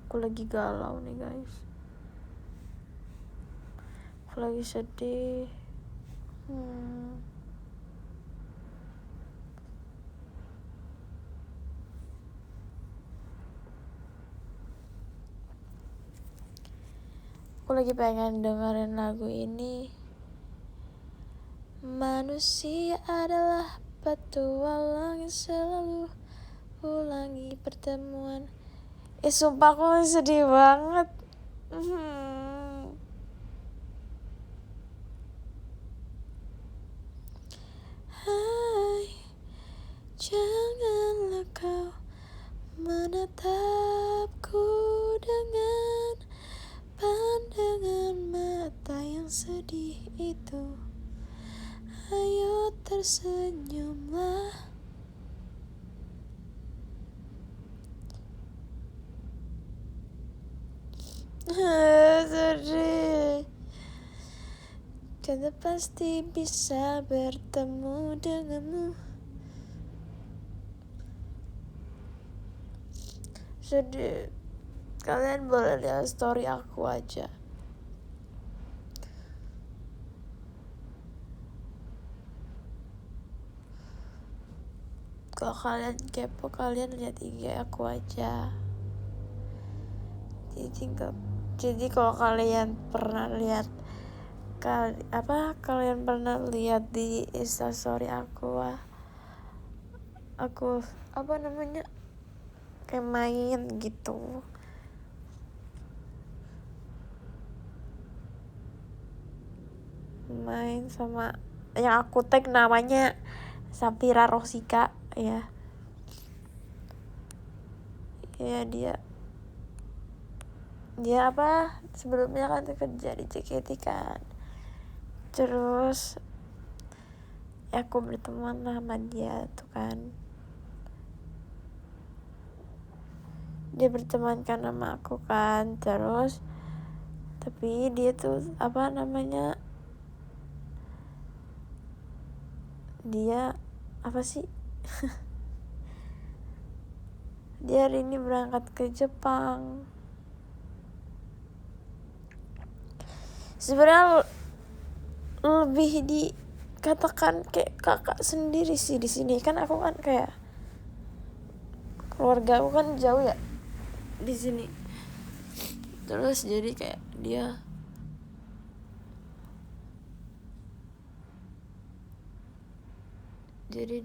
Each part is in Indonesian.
Aku lagi galau nih guys, aku lagi sedih. Aku lagi pengen dengerin lagu ini. Manusia adalah petualang yang selalu ulangi pertemuan. Sumpah aku sedih banget. Hai, janganlah kau menatapku dengan pandangan mata yang sedih itu. Ayo tersenyumlah. Sedih. Karena pasti bisa bertemu denganmu. Sedih. Kalian boleh lihat story aku aja. Kalau kalian kepo, kalian lihat IG aku aja. Jadi kalau kalian pernah lihat di Instastory aku kayak main gitu. Main sama yang aku tag namanya Safira Rosika ya. Ya dia sebelumnya kan kerja di JKT kan. Terus aku berteman sama dia tuh kan. Dia berteman kan sama aku kan. Terus tapi dia tuh dia dia hari ini berangkat ke Jepang. Sebenarnya lebih dikatakan kayak kakak sendiri sih di sini kan. Aku kan kayak keluarga aku kan jauh ya di sini. Terus jadi kayak dia jadi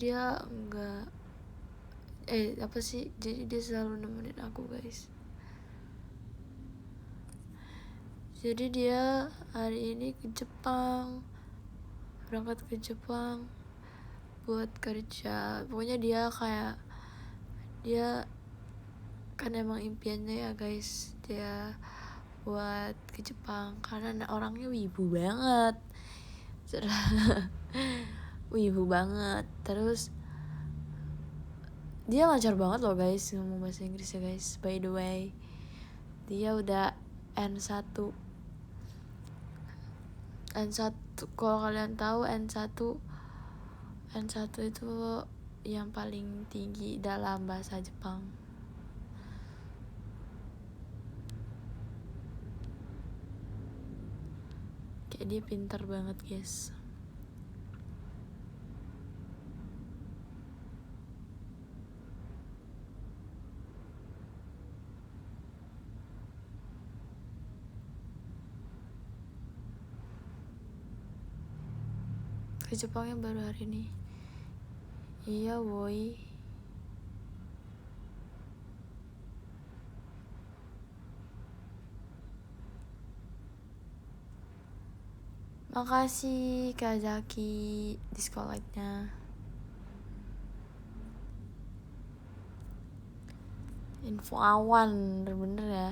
dia selalu nemenin aku guys. Jadi dia hari ini berangkat ke Jepang buat kerja. Pokoknya dia kan emang impiannya ya guys, dia buat ke Jepang karena orangnya wibu banget. Wibu banget. Terus dia lancar banget loh guys ngomong bahasa Inggris ya guys. By the way, dia udah N1. Kalau kalian tahu N1 itu yang paling tinggi dalam bahasa Jepang. Kayak dia pintar banget guys. Ke Jepangnya baru hari ini. Iya woi. Makasih Kak Zaki di sekolahnya. Info awan bener ya.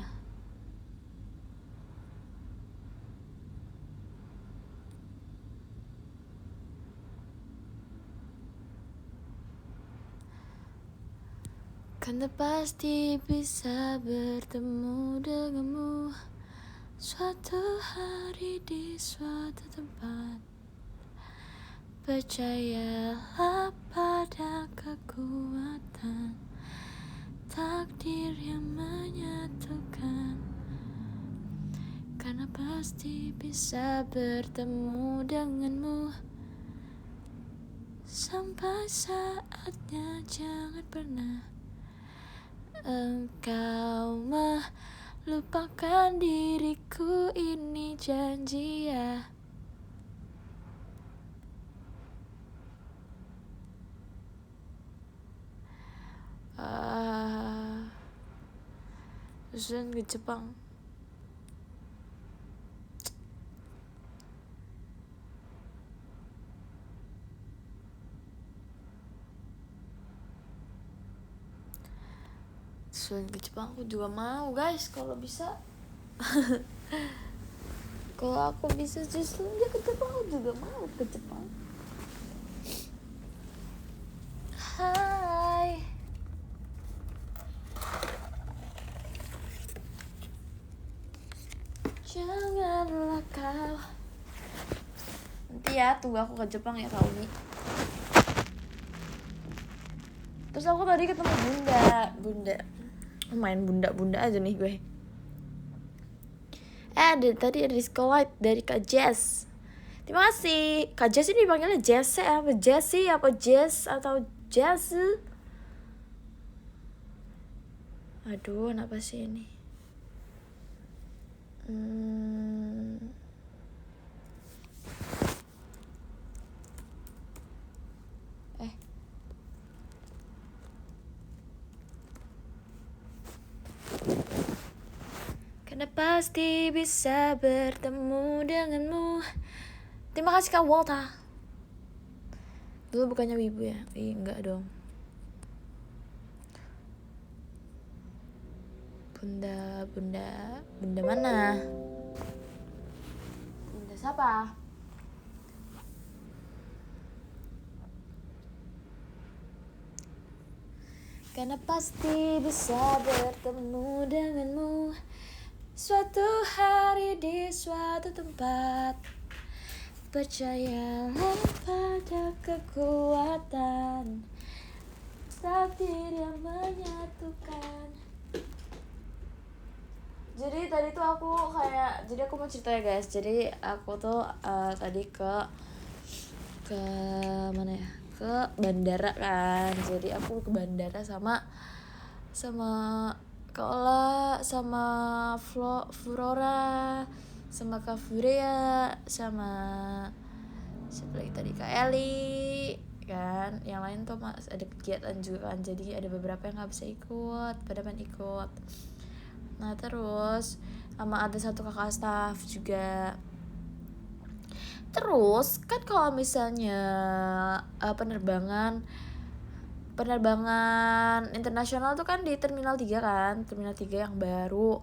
Karena pasti bisa bertemu denganmu suatu hari di suatu tempat. Percayalah pada kekuatan takdir yang menyatukan pasti bisa bertemu denganmu. Sampai saatnya jangan pernah engkau melupakan diriku, ini janji ya. Terus ke Jepang. Selain ke Jepang aku juga mau guys, kalau bisa. Kalau aku bisa justru dia ke Jepang, aku juga mau ke Jepang. Hai, janganlah kau. Nanti ya tunggu aku ke Jepang ya Kak Umi. Terus aku tadi ketemu bunda main bunda aja nih gue. Tadi ada disco light dari Kak Jess. Terima kasih. Kak Jess ini dipanggilnya Jesse apa Jessie apa Jess atau Jess? Aduh, kenapa sih ini? Karena pasti bisa bertemu denganmu. Terima kasih Kak Walta. Dulu bukannya wibu ya? Enggak dong. Bunda mana? Bunda siapa? Karena pasti bisa bertemu denganmu suatu hari di suatu tempat. Percayalah pada kekuatan takdir yang menyatukan. Jadi tadi tuh aku jadi aku mau cerita ya guys. Jadi aku tuh tadi ke mana ya? Ke bandara kan. Jadi aku ke bandara sama Kak Ola, sama Flora, sama Kak Furia, sama siapa lagi tadi, Kak Eli kan. Yang lain tuh ada kegiatan juga kan. Jadi ada beberapa yang gak bisa ikut, pada pengen ikut. Nah terus sama ada satu kakak staff juga. Terus kan kalau misalnya penerbangan internasional tuh kan di Terminal 3 kan, Terminal 3 yang baru.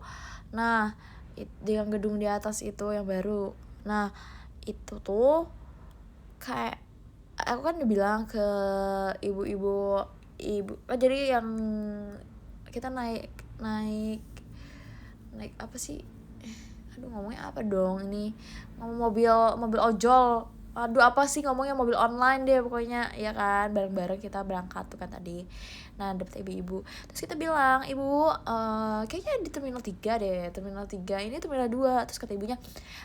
Nah yang gedung di atas itu yang baru. Nah itu tuh kayak aku kan udah bilang ke ibu jadi yang kita naik apa sih, aduh ngomongnya apa dong ini, ngomong mobil ojol, aduh apa sih ngomongnya, mobil online deh pokoknya ya kan, bareng-bareng kita berangkat tuh kan tadi. Nah dapet ibu-ibu, terus kita bilang, ibu kayaknya di Terminal 3 deh, Terminal 3 ini Terminal 2. Terus kata ibunya,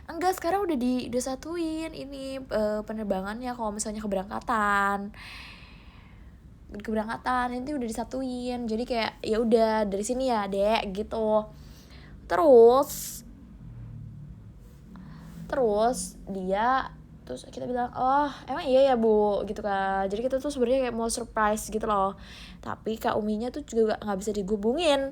enggak, sekarang udah disatuin ini penerbangannya kalau misalnya keberangkatan ini udah disatuin, jadi kayak ya udah dari sini ya dek gitu. Terus kita bilang, oh emang iya ya bu gitu kan. Jadi kita tuh sebenarnya kayak mau surprise gitu loh, tapi Kak Uminya tuh juga nggak bisa dihubungin.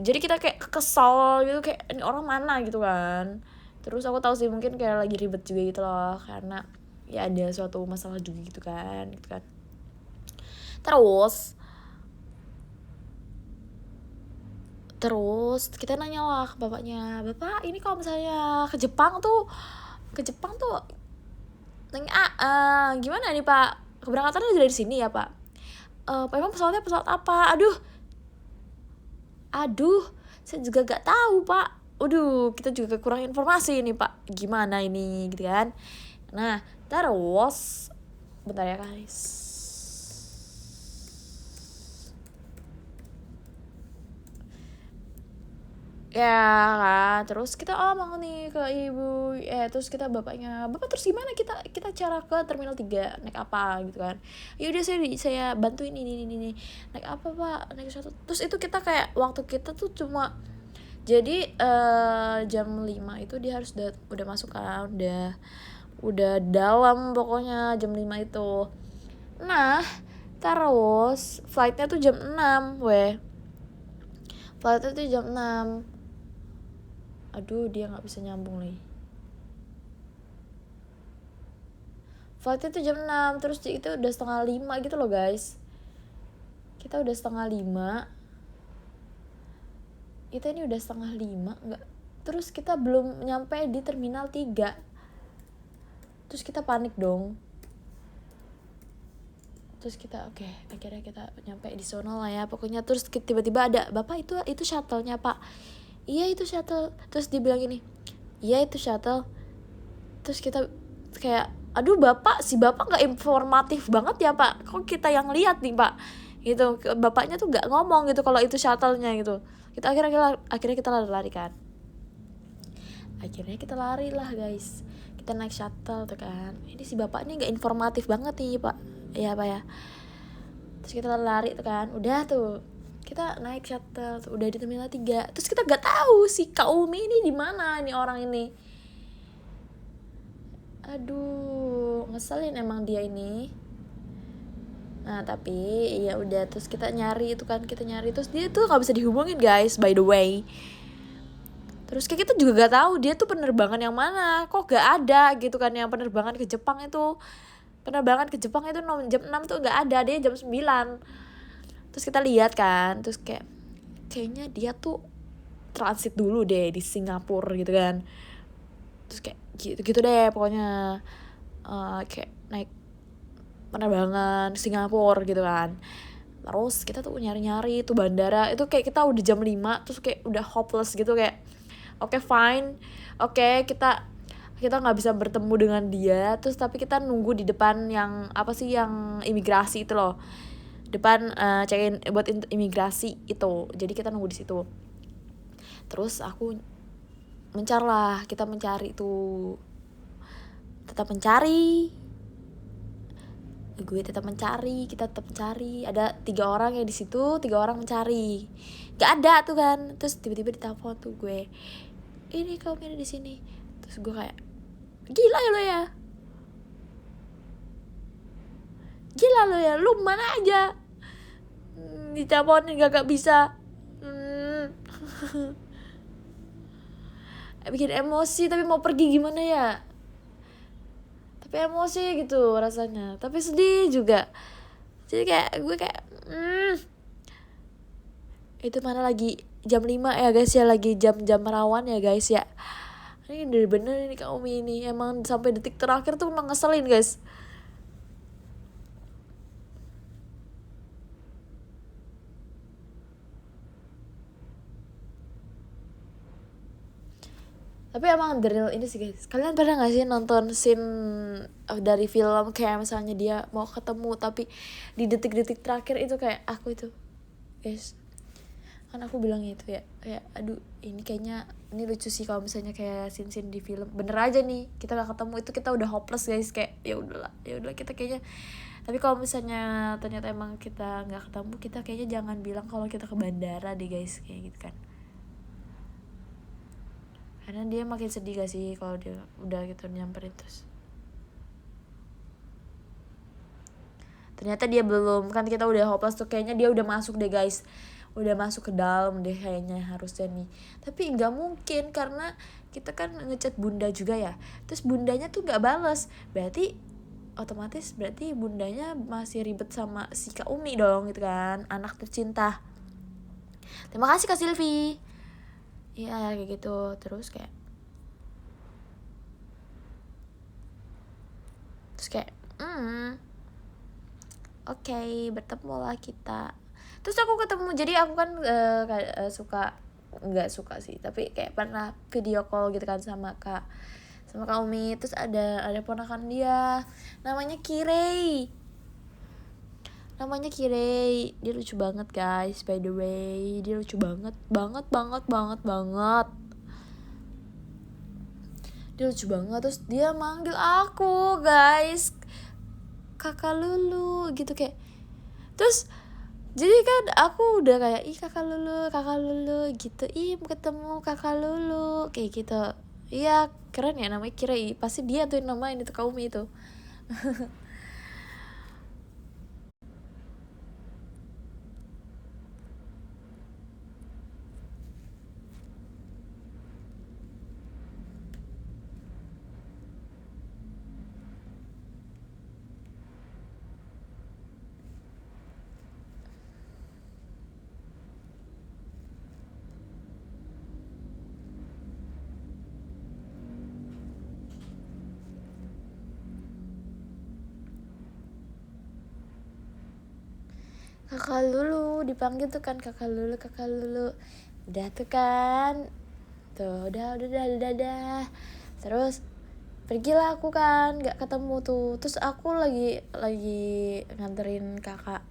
Jadi kita kayak kesel gitu, kayak ini orang mana gitu kan. Terus aku tahu sih mungkin kayak lagi ribet juga gitu loh, karena ya ada suatu masalah juga gitu kan. Terus kita nanya lah ke bapaknya, bapak ini kalau misalnya ke Jepang tuh gimana nih pak, keberangkatannya dari sini ya pak? Emang pesawatnya pesawat apa? Aduh saya juga gak tahu pak. Kita juga kurang informasi ini pak, gimana ini gitu kan. Nah terus bentar ya guys, ya kan. Terus kita mau nih ke ibu, terus kita bapaknya, bapak terus gimana kita cara ke terminal 3 naik apa gitu kan. Ya udah saya bantuin ini naik apa pak, naik satu. Terus itu kita kayak waktu kita tuh cuma jadi jam 5 itu dia harus udah masuk kan, udah dalam pokoknya jam 5 itu. Nah terus flightnya tuh jam 6 flightnya tuh jam 6. Aduh dia gak bisa nyambung nih. Flightnya tuh jam 6. Terus itu udah 4:30 gitu loh guys. Kita udah 4:30. Kita ini udah 4:30 enggak. Terus kita belum nyampe di terminal 3. Terus kita panik dong. Terus kita akhirnya kita nyampe di sono lah ya pokoknya. Terus tiba-tiba ada, bapak itu shuttle-nya pak. Iya itu shuttle. Terus dia bilang gini, iya itu shuttle. Terus kita kayak, aduh si bapak gak informatif banget ya pak, kok kita yang lihat nih pak gitu. Bapaknya tuh gak ngomong gitu kalau itu shuttle-nya gitu. Kita akhirnya kita lari kan. Akhirnya kita lari lah guys, kita naik shuttle tuh kan. Ini si bapaknya gak informatif banget nih pak ya pak ya. Terus kita lari tuh kan, udah tuh kita naik shuttle tuh, udah di terminal 3. Terus kita gak tahu si Kak Umi ini di mana nih orang ini. Aduh ngeselin emang dia ini. Nah tapi ya udah, terus kita nyari itu kan, terus dia tuh nggak bisa dihubungin guys, by the way. Terus kayak kita juga gak tahu dia tuh penerbangan yang mana, kok gak ada gitu kan. Yang penerbangan ke Jepang itu jam 6 tuh gak ada, dia jam 9. Terus kita lihat kan, terus kayaknya dia tuh transit dulu deh di Singapura gitu kan. Terus kayak gitu deh pokoknya, kayak naik penerbangan Singapura gitu kan. Terus kita tuh nyari tuh bandara itu, kayak kita udah jam 5. Terus kayak udah hopeless gitu, kayak oke, fine, kita nggak bisa bertemu dengan dia. Terus tapi kita nunggu di depan yang yang imigrasi itu loh, depan check-in buat imigrasi itu. Jadi kita nunggu di situ. Terus kita mencari tuh, tetap mencari, kita tetap mencari. Ada 3 orang ya di situ, 3 orang mencari, gak ada tuh kan. Terus tiba-tiba ditelepon tuh gue, ini kamu ada di sini. Terus gue kayak, gila lo ya, lu mana aja, diteleponin gak bisa. Bikin emosi, tapi mau pergi gimana ya, tapi emosi gitu rasanya, tapi sedih juga. Jadi kayak gue kayak itu mana lagi jam 5 ya guys ya, lagi jam rawan ya guys ya. Ini bener ini Kak Umi ini emang sampai detik terakhir tuh emang ngeselin guys. Tapi emang the real ini sih guys. Kalian pernah gak sih nonton scene dari film kayak misalnya dia mau ketemu tapi di detik-detik terakhir itu kayak aku itu guys, kan aku bilang itu ya, kayak aduh ini kayaknya ini lucu sih kalau misalnya kayak scene di film bener aja nih kita gak ketemu, itu kita udah hopeless guys, kayak ya udahlah kita kayaknya. Tapi kalau misalnya ternyata emang kita nggak ketemu, kita kayaknya jangan bilang kalau kita ke bandara deh guys, kayak gitu kan. Karena dia makin sedih gak sih kalau dia udah gitu nyamperin. Terus ternyata dia belum, kan kita udah hopeless tuh, kayaknya dia udah masuk deh guys, udah masuk ke dalam deh kayaknya harusnya nih. Tapi nggak mungkin karena kita kan ngechat bunda juga ya, terus bundanya tuh nggak balas, berarti otomatis bundanya masih ribet sama si Kak Umi dong gitu kan, anak tercinta. Terima kasih Kak Silvi. Iya kayak gitu. Terus kayak oke, bertemu lah kita. Terus aku ketemu, jadi aku kan nggak suka sih, tapi kayak pernah video call gitu kan sama Kak Umi. Terus ada ponakan dia namanya Kirei. namanya Kirei. Dia lucu banget guys, by the way. Dia lucu banget banget. Dia lucu banget. Terus dia manggil aku guys, kakak Lulu gitu kayak. Terus jadi kan aku udah kayak ih kakak Lulu gitu, ih mau ketemu kakak Lulu kayak gitu. Iya keren ya namanya Kirei, pasti dia tuh yang namain itu Kaumi itu. Kakak Lulu dipanggil tuh kan, kakak Lulu. Udah tuh kan, tuh udah. Terus pergilah aku kan, nggak ketemu tuh. Terus aku lagi nganterin kakak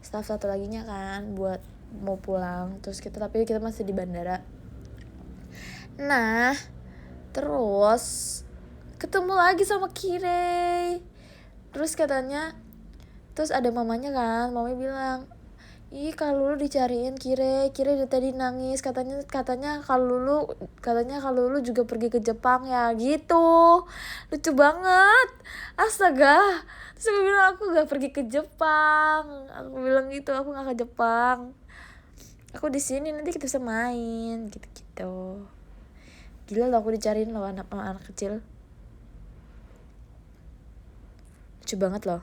staff satu laginya kan buat mau pulang. Terus tapi kita masih di bandara. Nah terus ketemu lagi sama Kirei. Terus katanya, terus ada mamanya kan, mamanya bilang, ih kalau Lulu dicariin Kirei dari tadi nangis, katanya kalau Lulu juga pergi ke Jepang ya gitu. Lucu banget, astaga. Terus aku bilang aku gak pergi ke Jepang, aku bilang gitu, aku gak ke Jepang, aku di sini, nanti kita bisa main gitu. Gila loh, aku dicariin loh anak kecil, lucu banget loh.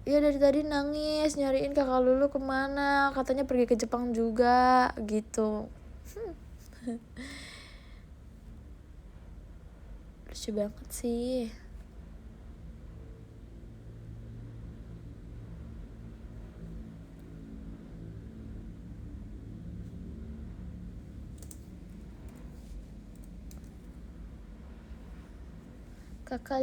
Ya dari tadi nangis nyariin kakak Lulu kemana, katanya pergi ke Jepang juga gitu. Lucu banget sih. Kakak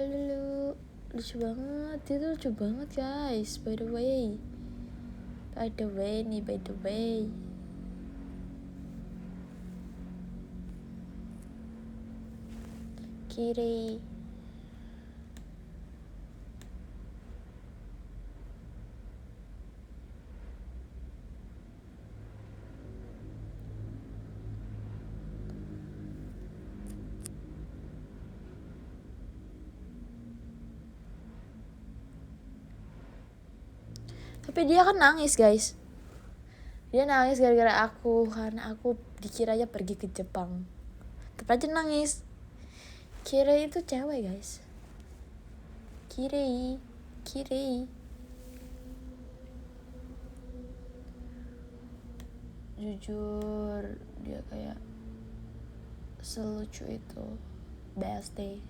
Lulu lucu banget, dia tuh lucu banget guys. By the way Kiri. Tapi dia kan nangis guys, dia nangis gara-gara aku, karena aku dikiranya pergi ke Jepang. Tetep aja nangis. Kirei itu cewek guys. Kirei jujur dia kayak selucu itu. Best day.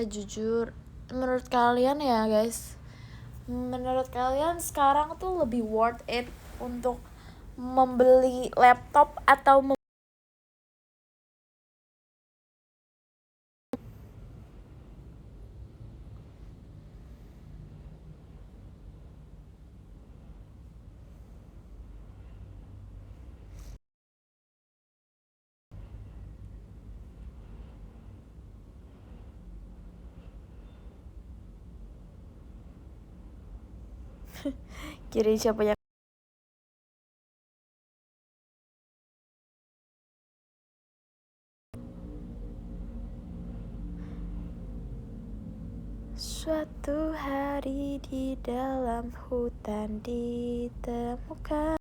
Jujur, menurut kalian ya guys, menurut kalian sekarang tuh lebih worth it untuk membeli laptop atau kiri siapa yang suatu hari di dalam hutan ditemukan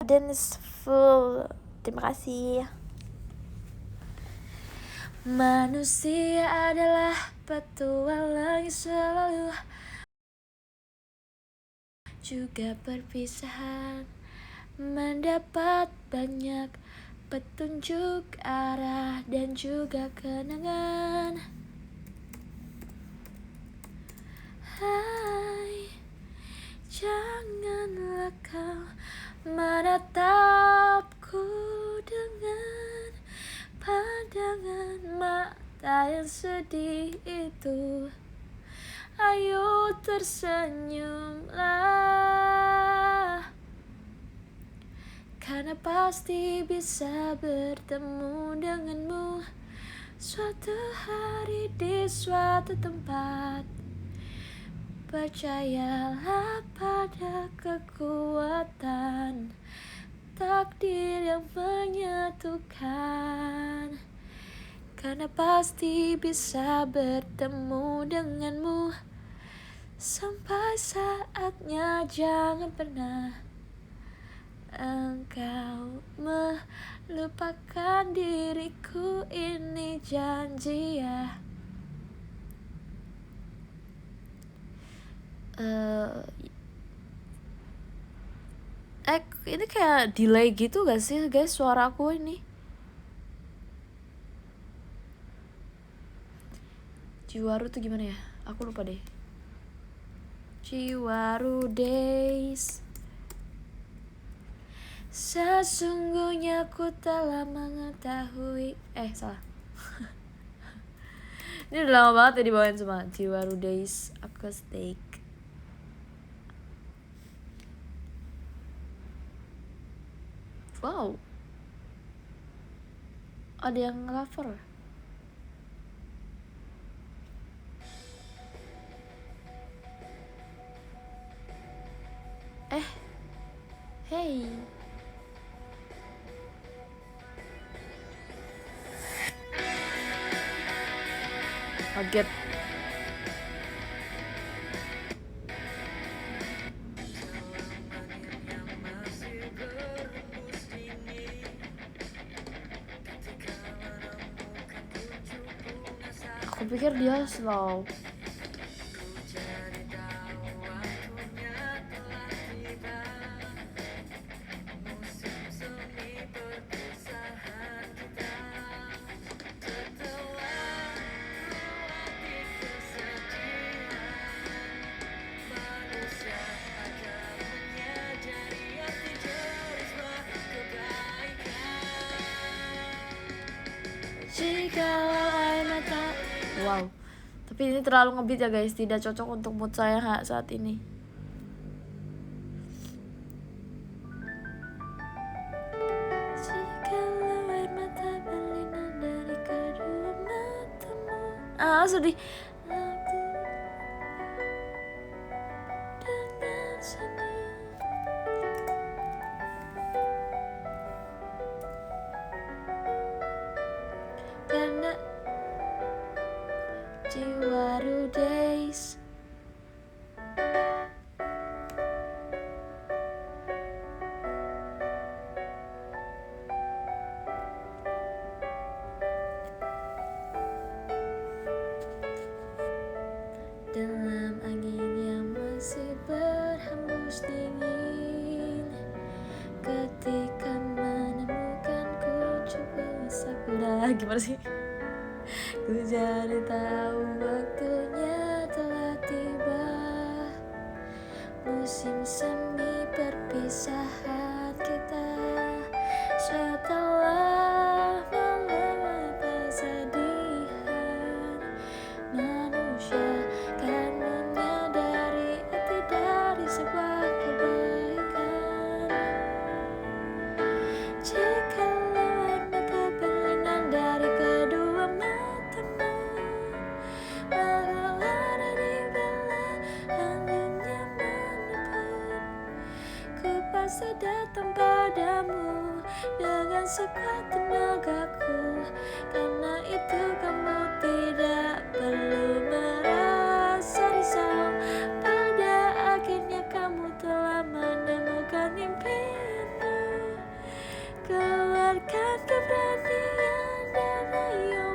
dan full. Terima kasih. Manusia adalah petualang yang selalu juga perpisahan, mendapat banyak petunjuk arah dan juga kenangan. Hai, janganlah kau menatapku dengan pandangan mata yang sedih itu. Ayo tersenyumlah, karena pasti bisa bertemu denganmu suatu hari di suatu tempat. Percayalah pada kekuatan takdir yang menyatukan, karena pasti bisa bertemu denganmu. Sampai saatnya jangan pernah engkau melupakan diriku, ini janji ya. Ini kayak delay gitu gak sih guys suara aku ini? Jiwaru tuh gimana ya? Aku lupa deh. Jiwaru Days. Sesungguhnya ku telah mengetahui. Salah. Ini udah lama banget ya dibawain semua. Jiwaru Days Acoustic. Wow, ada yang cover. Hey, kaget. Aku pikir dia slow. Jikalau air mata. Wow, tapi ini terlalu ngebeat ya guys, tidak cocok untuk mood saya saat ini. Jikalau air mata berlinang dari kedua matamu. Sedih. Dengan senyum. Karena Jiwaru Days. Dalam angin yang masih berhembus dingin, ketika menemukanku coba sakura. Gimana sih? Ku jadi tahu waktunya telah tiba, musim semi perpisahan kita. Setelah melewati kesedihan, manusia kan menyadari arti dari sebuah kebaikan. Jikalau air mata berlinang dari kedua matamu, walau ada di belahannya manapun, ku pasti datang padamu dengan sekuat tenagaku. Karena itu kamu tidak perlu merasa risau, pada akhirnya kamu telah menemukan impianmu. Keluarkan keberanian dan ayo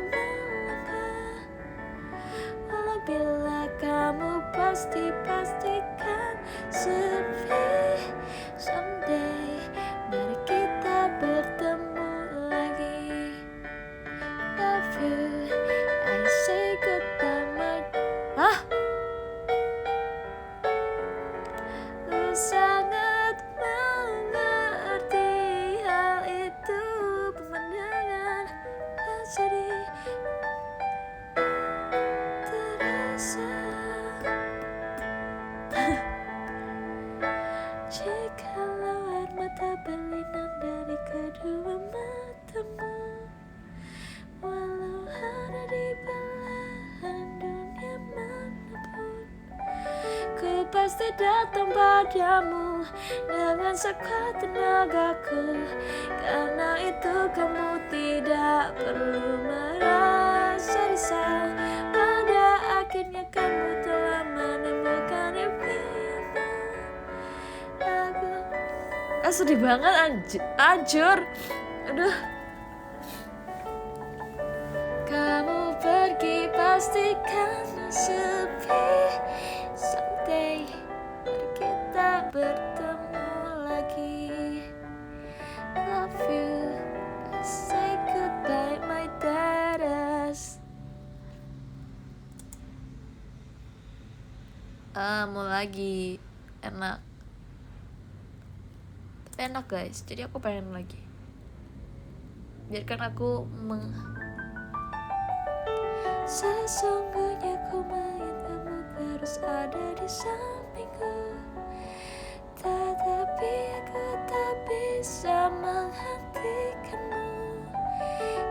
pasti datang padamu dengan sekuat tenagaku. Karena itu kamu tidak perlu merasa risau. Pada akhirnya kamu telah menemukan impianmu. Sedih banget anjur. Aduh. Kamu pergi pastikan sepi. Someday mari kita bertemu lagi. Love you, say goodbye my dearest. Mau lagi, enak. Tapi enak guys, jadi aku pengen lagi. Biarkan aku sesungguhnya ku ingin kamu harus ada di sampingku. Tetapi aku tak bisa menghentikanmu.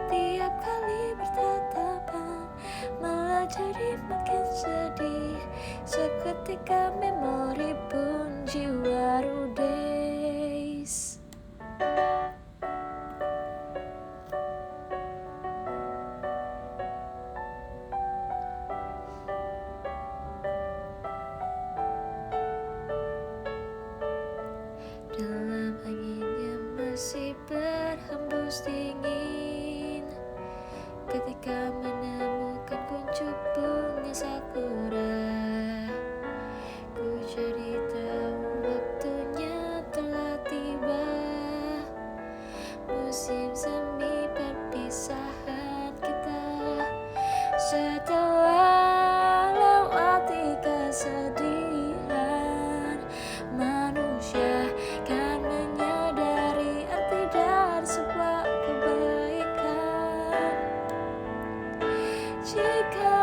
Tiap kali bertatapan malah jadi makin sedih. Seketika memori pun jiwa rudes. Dalam angin yang masih berhembus dingin, ketika menemukan kuncup bunga sakura, ku jadi tahu waktunya telah tiba. Musim semi perpisahan kita, setelah lewati kesedihan, manusia kan menyadari arti dari sebuah kebaikan. Jika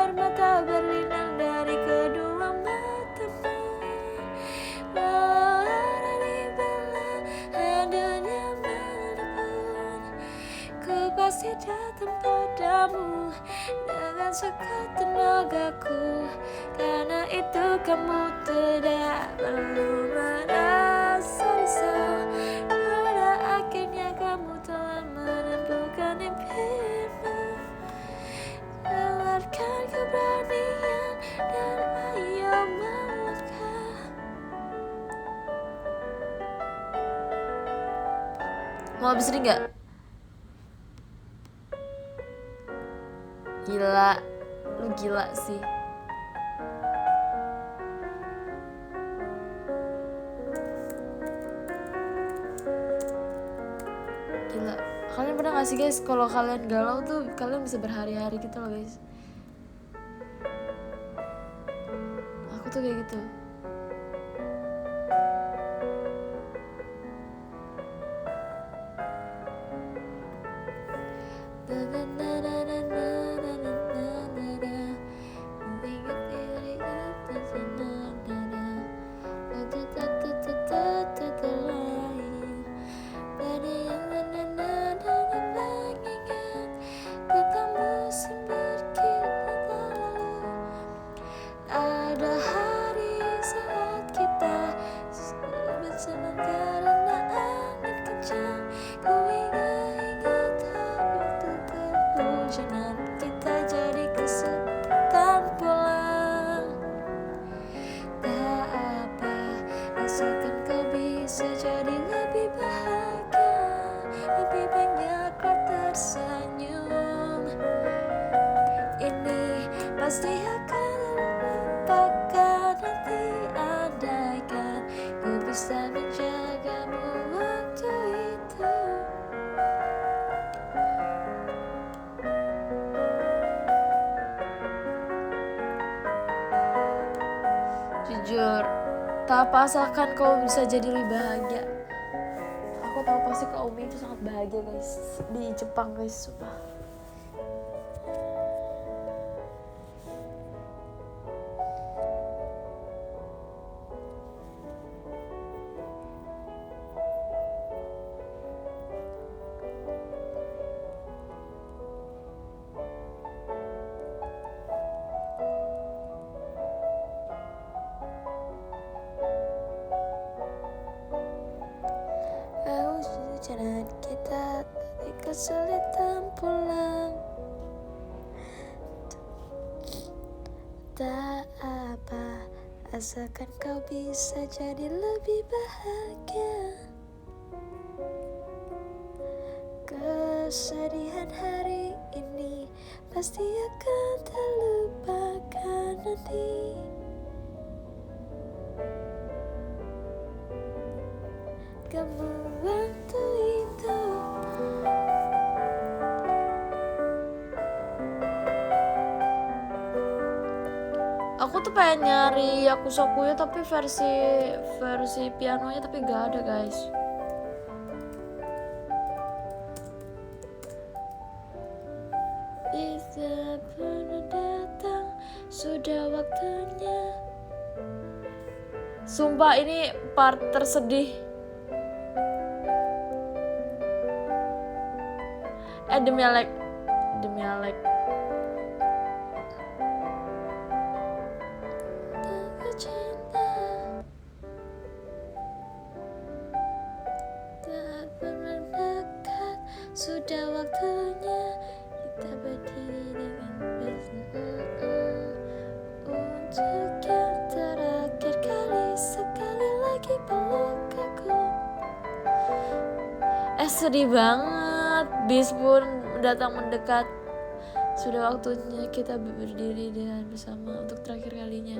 air mata berlinang dari kedua matamu, walau ada di belahan dunia manapun, ku pasti datang padamu dengan sekuat tenagaku. Karena itu kamu tidak perlu merasa risau. Pada akhirnya kamu telah menemukan impianmu. Keluarkan keberanian dan ayo melangkah. Mau habis ini gak? Gila, lu gila sih. Gila, kalian pernah gak sih guys, kalau kalian galau tuh kalian bisa berhari-hari gitu loh guys. Aku tuh kayak gitu. Ada hari saat kita bersenang karena angin kencang. Ku ingat waktu kehujanan, kita jadi kesulitan pulang. Tak apa, rasakan kau bisa jadi lebih bahagia, lebih banyaklah tersenyum. Ini pasti akan lupakan nanti, andaikan ku bisa menjagamu waktu itu. Jujur, tak apa asalkan kau bisa jadi lebih bahagia. Aku tahu pasti Kak Umi itu sangat bahagia guys di Jepang guys, sumpah. perjalanan kita, tapi kesulitan pulang. Tak apa, asalkan kau bisa jadi lebih bahagia. Kesedihan hari ini pasti akan terlupakan nanti. Kamu waktu itu aku tuh pengen nyari Yakusokuyo tapi versi pianonya tapi gak ada guys. Bisa pernah datang, sudah waktunya. Sumpah ini part tersedih. Demi Alek. Aku cinta, tak pernah dekat, sudah waktunya kita berdiri dengan untuk yang terakhir kali, sekali lagi peluk aku. Sedih banget. Bis pun datang mendekat, sudah waktunya kita berdiri dengan bersama untuk terakhir kalinya.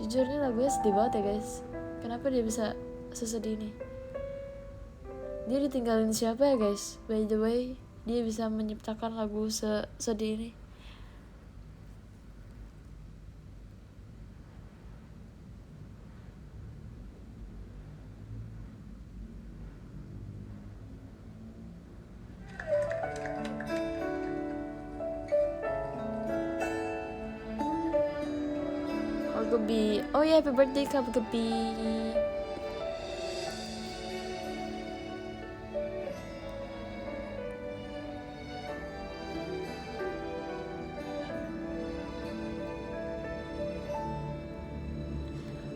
Jujur ini lagunya sedih banget ya guys. Kenapa dia bisa sesedih ini? Dia ditinggalin siapa ya guys? By the way, dia bisa menciptakan lagu sesedih ini. Gebi. Oh ya, happy birthday Kak Gebi.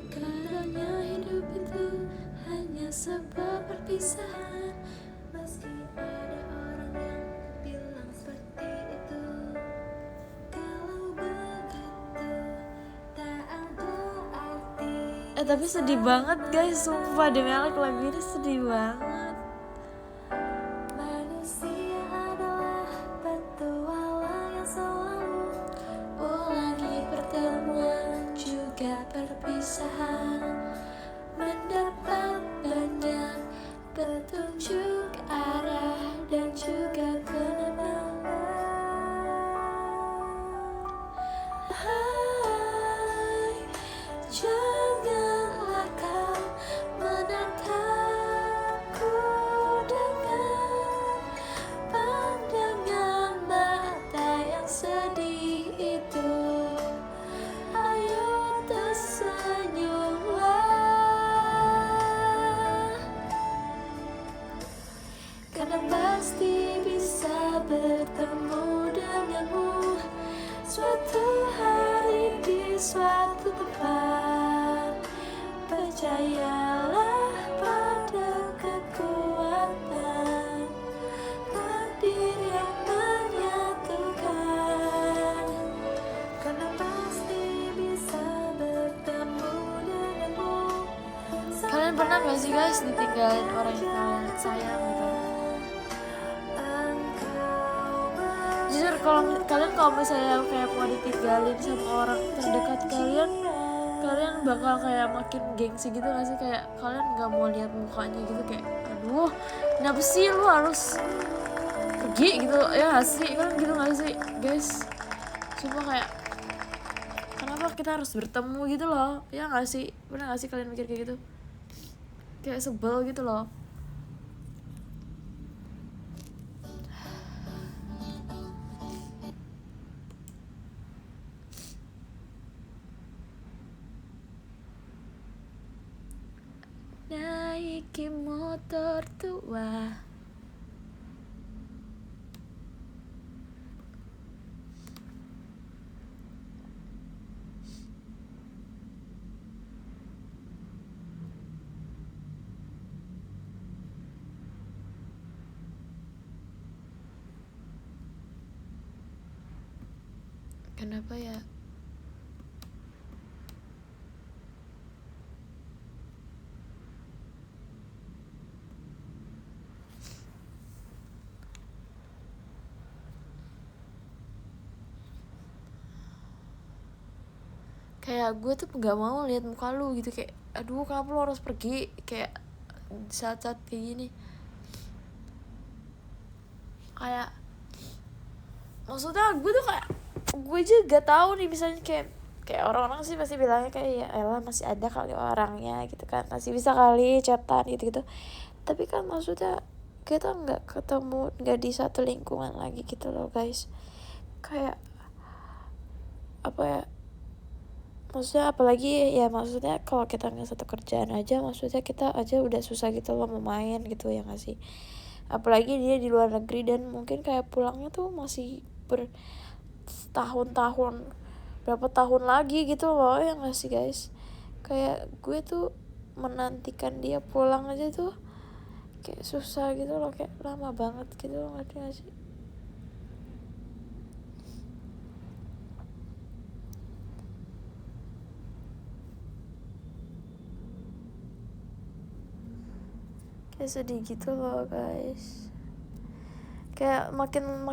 Kadangnya hidup itu hanya sebuah perpisahan, meski ada orang yang bilang seperti itu. Kalau begitu tak ada arti. Tapi sedih banget guys, sumpah demi Alek lagu ini sedih banget. Manusia adalah petualang yang selalu ulangi pertemuan juga perpisahan, mendapat banyak petunjuk arah dan juga kenangan. Hai, janganlah kau menatapku dengan pandangan mata yang sedih itu. Ayo tersenyumlah, karena pasti bisa bertemu denganmu suatu hari di suatu tempat. Percayalah pada kekuatan takdir yang menyatukan, karena pasti bisa bertemu denganmu. Kalian pernah gak sih guys ditinggalin orang yang kalian sayang gitu? Jujur kalau misalnya kayak mau ditinggalin sama orang terdekat kalian bakal kayak makin gengsi gitu gak sih? Kayak kalian gak mau lihat mukanya gitu, kayak aduh kenapa sih lu harus pergi gitu ya gak sih? Kan gitu gak sih guys? Cuma kayak kenapa kita harus bertemu gitu loh, ya gak sih? Pernah gak sih kalian mikir kayak gitu? Kayak sebel gitu loh. Naiki motor tua, kenapa ya, kayak gue tuh nggak mau lihat muka lu gitu, kayak aduh kenapa lu harus pergi kayak saat-saat kayak gini. Kayak maksudnya gue tuh kayak, gue juga tahu nih misalnya kayak orang-orang sih pasti bilangnya kayak ya elah masih ada kali orangnya gitu kan, masih bisa kali chatan gitu-gitu, tapi kan maksudnya kita nggak ketemu, nggak di satu lingkungan lagi gitu loh guys. Kayak apa ya, maksudnya apalagi ya, maksudnya kalau kita nggak satu kerjaan aja, maksudnya kita aja udah susah gitu loh mau main gitu ya nggak sih, apalagi dia di luar negeri dan mungkin kayak pulangnya tuh masih bertahun-tahun, berapa tahun lagi gitu loh ya nggak sih guys. Kayak gue tuh menantikan dia pulang aja tuh kayak susah gitu loh, kayak lama banget gitu loh, ngerti gak sih. Kayak sedih gitu loh guys, kayak makin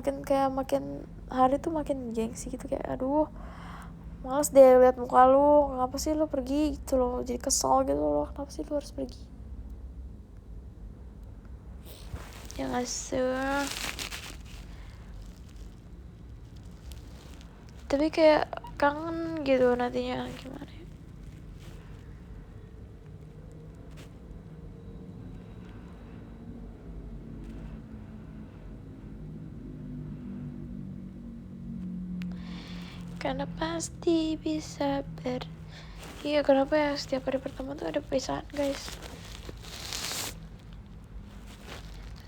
hari tuh makin gengsi gitu, kayak aduh males deh liat muka lu, kenapa sih lu pergi gitu loh, jadi kesel gitu loh, kenapa sih lu harus pergi ya nggak sih. Tapi kayak kangen gitu nantinya gimana ya? Karena pasti bisa iya kenapa ya setiap hari pertama tuh ada perpisahan guys.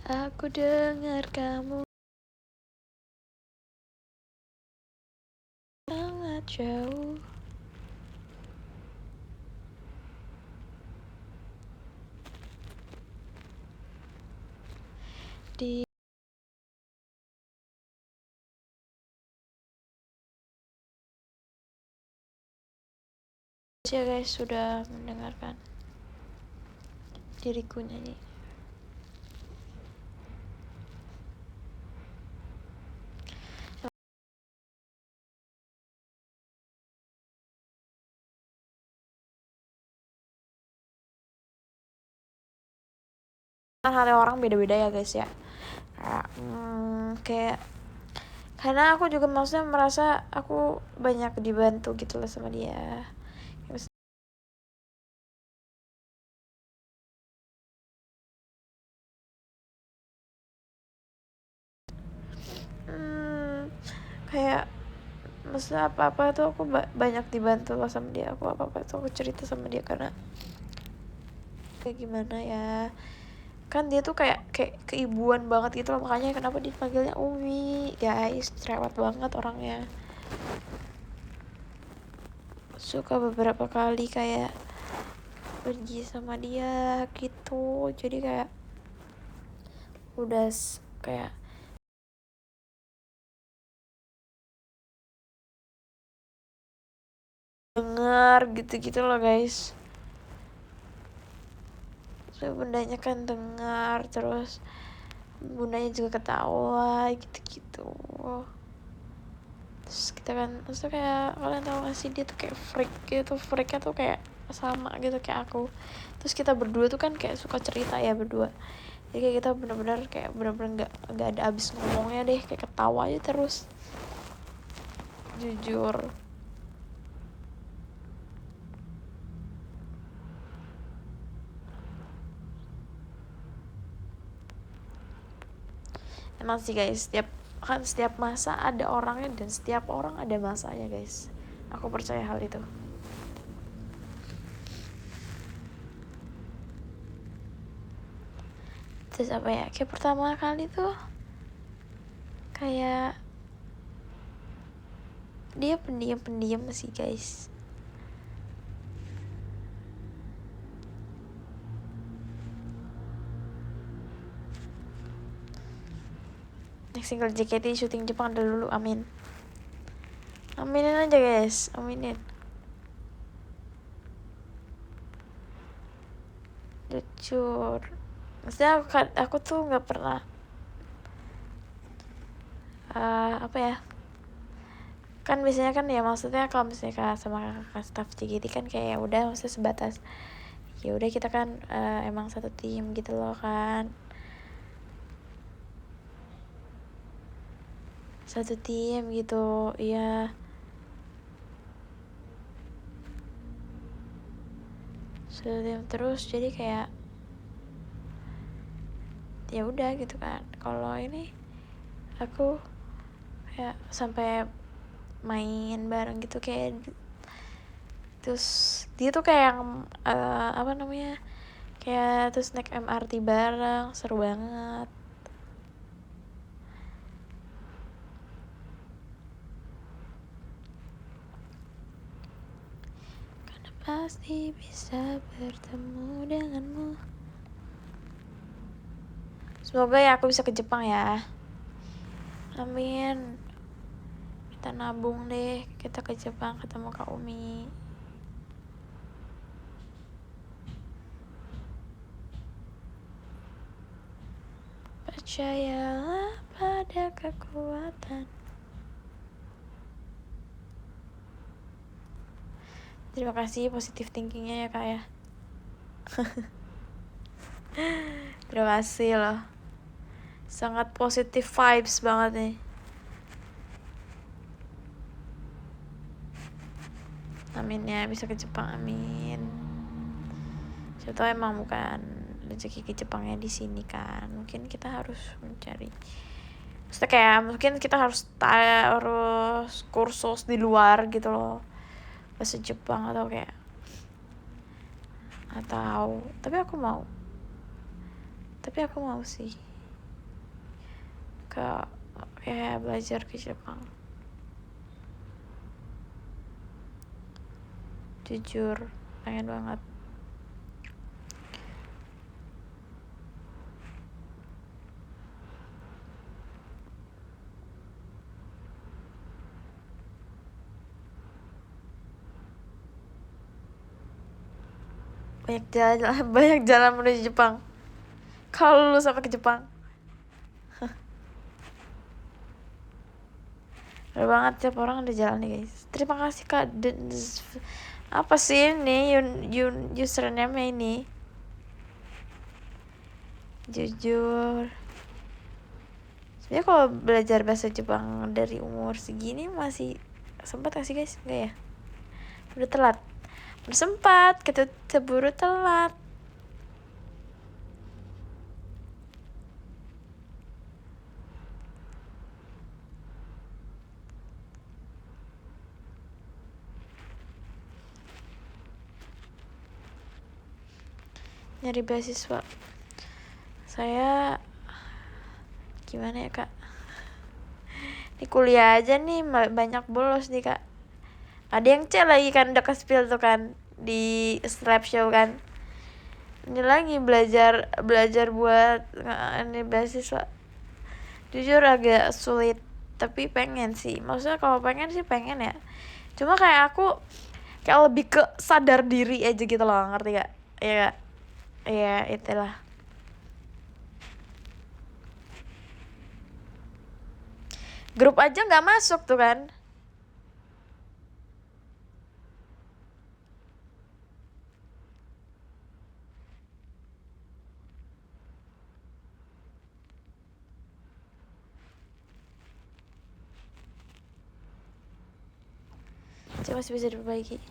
Aku dengar kamu sangat jauh. Di ya guys sudah mendengarkan diriku nyanyi. Hal orang beda-beda ya guys ya. Kayak karena aku juga maksudnya merasa aku banyak dibantu gitu loh sama dia. Kayak maksudnya apa-apa tuh aku banyak dibantu loh sama dia, aku apa-apa tuh aku cerita sama dia, karena kayak gimana ya, kan dia tuh kayak keibuan banget gitu loh, makanya kenapa dipanggilnya Umi guys, cerewet banget orangnya. Suka beberapa kali kayak pergi sama dia gitu, jadi kayak udah kayak denger gitu-gitu loh guys. So, bundanya kan dengar, terus bundanya juga ketawa gitu-gitu. Terus kita kan maksudnya kayak kalian tahu gak sih, dia tuh kayak freak gitu, freaknya tuh kayak sama gitu kayak aku. Terus kita berdua tuh kan kayak suka cerita ya berdua, jadi kayak kita bener-bener kayak bener-bener nggak ada habis ngomongnya deh, kayak ketawa aja terus, jujur. Emang sih guys, setiap masa ada orangnya dan setiap orang ada masanya guys, aku percaya hal itu. Terus apa ya, kayak pertama kali tuh kayak dia pendiam sih guys. Next single JKT syuting Jepang dulu, amin Aminin aja guys, aminin. Jujur, maksudnya aku tuh nggak pernah apa ya, kan biasanya kan ya maksudnya kalau misalnya sama kakak staff JGT kan kayak ya udah maksudnya sebatas ya udah kita kan emang satu tim gitu loh kan, satu tim gitu ya, satu tim terus jadi kayak ya udah gitu kan. Kalau ini aku kayak sampai main bareng gitu kayak, terus dia tuh kayak yang apa namanya, kayak terus naik MRT bareng, seru banget. Karena pasti bisa bertemu denganmu. Semoga ya aku bisa ke Jepang ya, amin. Kita nabung deh, kita ke Jepang ketemu Kak Umi. Percayalah pada kekuatan. Terima kasih positive thinkingnya ya kak ya. Terima kasih loh, sangat positive vibes banget nih. Amin ya, bisa ke Jepang, amin. Saya tahu emang bukan rezeki ke Jepangnya di sini kan, mungkin kita harus mencari, maksudnya kayak mungkin kita harus kursus di luar gitu loh, bahasa Jepang atau kayak, atau tapi aku mau sih kayak belajar ke Jepang, jujur pengen banget. banyak jalan menuju Jepang kalau lu sampai ke Jepang. Udah banget, tiap orang ada jalan nih guys. Terima kasih kak. Apa sih ini username ini, jujur sebenarnya kalau belajar bahasa Jepang dari umur segini masih sempat gak sih guys? Enggak ya, udah telat, udah sempat kita keburu telat. Nyari beasiswa saya gimana ya kak, di kuliah aja nih banyak bolos nih kak. Ada yang C lagi kan, udah ke-spill tuh kan di slap show kan. Ini lagi belajar buat ini beasiswa, jujur agak sulit tapi pengen sih, maksudnya kalau pengen sih pengen ya, cuma kayak aku kayak lebih ke sadar diri aja gitu loh, ngerti gak ya gak? Ya itulah, grup aja nggak masuk tuh kan. Cuma masih bisa diperbaiki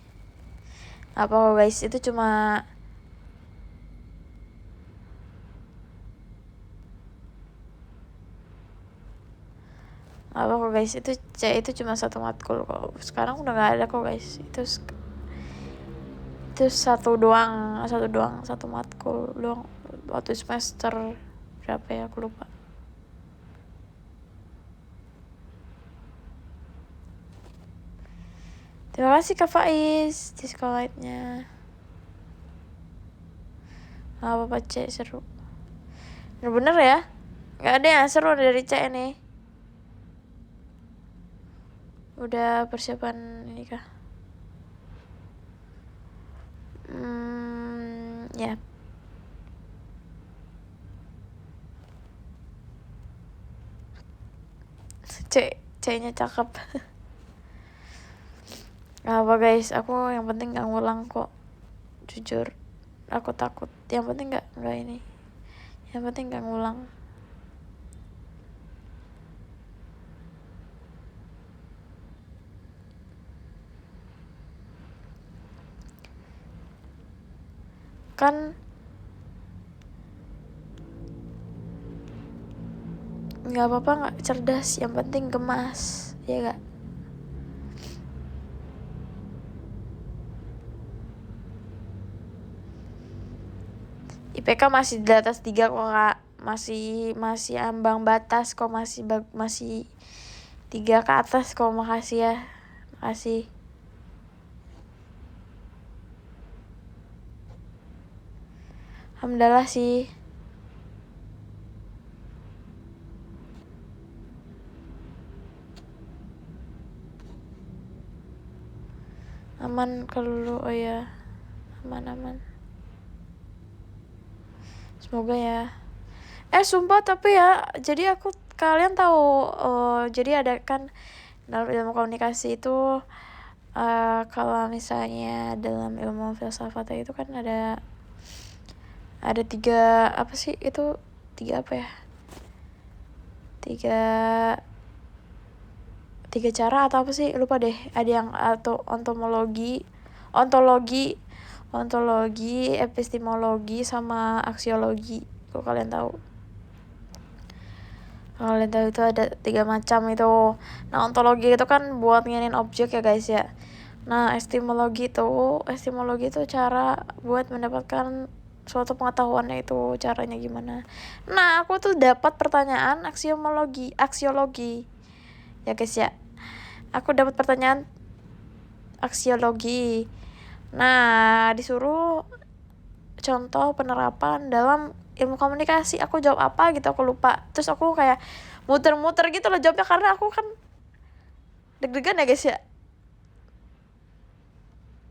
apa guys, itu cuma apa kok guys, itu cuma satu matkul kok, sekarang udah nggak ada kok guys, itu satu matkul doang waktu semester berapa ya aku lupa. Terima kasih Kak Faiz di sekolahnya. Apa C seru, bener ya, nggak ada yang seru dari C ini. Udah persiapan ini kah? Ya. C-nya cakep. Gak apa guys, aku yang penting gak ngulang kok. Jujur, aku takut. Yang penting gak ini. Yang penting gak ngulang. Kan nggak apa-apa nggak cerdas, yang penting gemas, ya gak? IPK masih di atas 3 kok kak, masih ambang batas kok, masih 3 ke atas kok. Makasih ya, makasih. Alhamdulillah sih. Aman kalau oh ya, aman. Semoga ya. Sumpah tapi ya, jadi kalian tahu, jadi ada kan dalam ilmu komunikasi itu, kalau misalnya dalam ilmu filsafat itu kan ada 3 apa sih itu, 3 apa ya, 3 cara atau apa sih, lupa deh. Ada yang atau ontologi, epistemologi, sama aksiologi. Kalau kalian tahu itu ada 3 macam itu. Nah, ontologi itu kan buat nginin objek ya guys ya. Nah, epistemologi itu cara buat mendapatkan suatu pengetahuan, itu caranya gimana. Nah, aku tuh dapat pertanyaan aksiologi ya guys ya. Aku dapat pertanyaan aksiologi. Nah, disuruh contoh penerapan dalam ilmu komunikasi. Aku jawab apa gitu, aku lupa. Terus aku kayak muter-muter gitu loh jawabnya, karena aku kan deg-degan ya guys ya.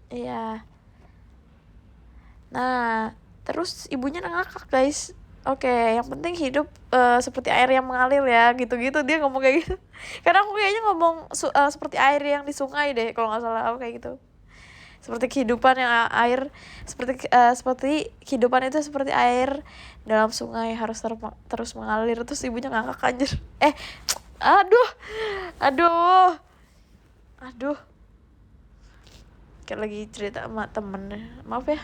Iya. Nah, terus ibunya ngakak guys. Oke, yang penting hidup seperti air yang mengalir ya, gitu-gitu dia ngomong kayak gitu. Karena aku kayaknya ngomong seperti air yang di sungai deh, kalau nggak salah aku kayak gitu. Seperti kehidupan yang air, seperti kehidupan itu seperti air dalam sungai, harus terus mengalir. Terus ibunya ngakak anjir. Aduh, aduh, aduh. Kayak lagi cerita sama temen, maaf ya.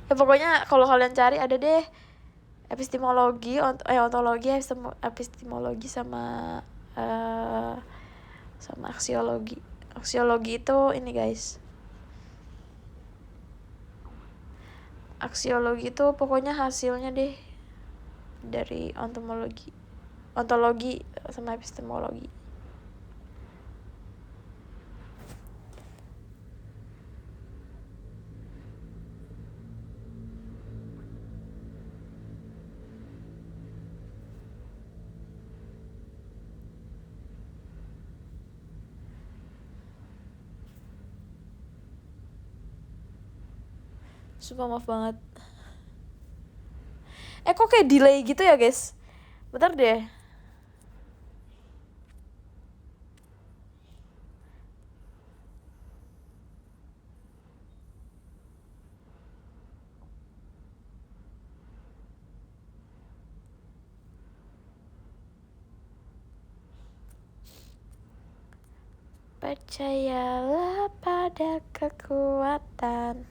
Ya pokoknya kalau kalian cari ada deh, epistemologi sama aksiologi. Aksiologi itu ini guys, aksiologi itu pokoknya hasilnya deh dari ontologi sama epistemologi. Sumpah maaf banget. Kok kayak delay gitu ya guys? Bentar deh. Percayalah pada kekuatan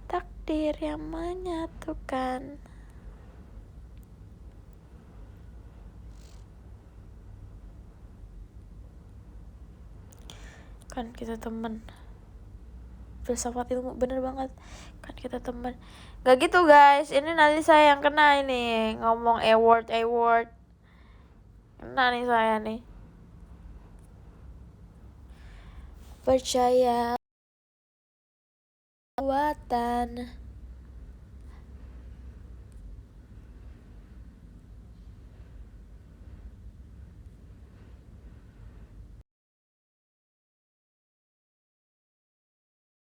takdir yang menyatukan. Kan kita temen, filsafat ilmu, bener banget. Kan kita temen. Gak gitu guys, ini nanti saya yang kena ini, ngomong award. Kena nih saya nih. Percaya kekuatan.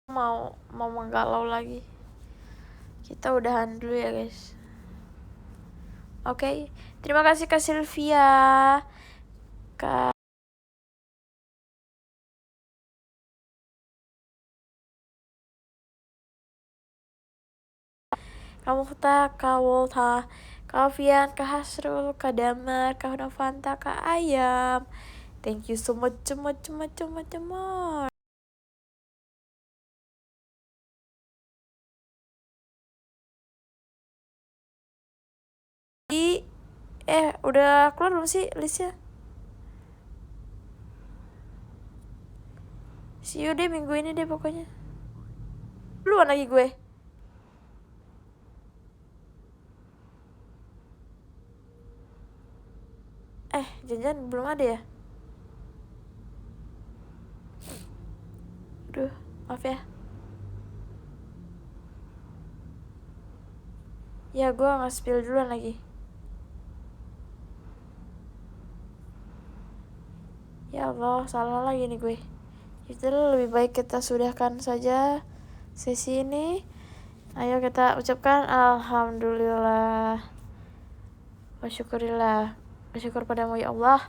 mau menggalau lagi. Kita udahan dulu ya guys. Oke, terima kasih Kak Sylvia. Kak Kak Mukhtar, Kak Wolta, Kak Fian, Kak Hasrul, Kak Damar, Kak Novanta, Kak Ayam. Thank you so much. Udah keluar belum sih listnya? See you deh minggu ini deh pokoknya. Duluan lagi gue. Jangan belum ada ya? Aduh, maaf ya. Ya gue nge-spill duluan lagi. Ya Allah, salah lagi nih gue. Itu lebih baik kita sudahkan saja sesi ini. Ayo kita ucapkan alhamdulillah. Wasyukurillah. Bersyukur padamu ya Allah.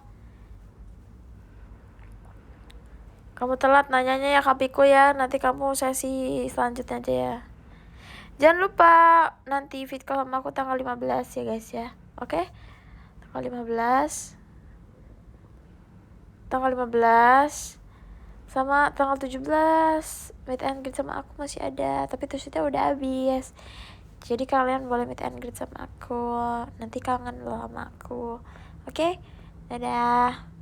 Kamu telat nanyanya ya Kak Piko ya. Nanti kamu sesi selanjutnya aja ya. Jangan lupa nanti fit call sama aku tanggal 15 ya guys ya. Oke? Tanggal 15 sama tanggal 17 meet and greet sama aku masih ada, tapi tuh udah habis. Jadi kalian boleh meet and greet sama aku. Nanti kangen loh sama aku. Oke? Dadah.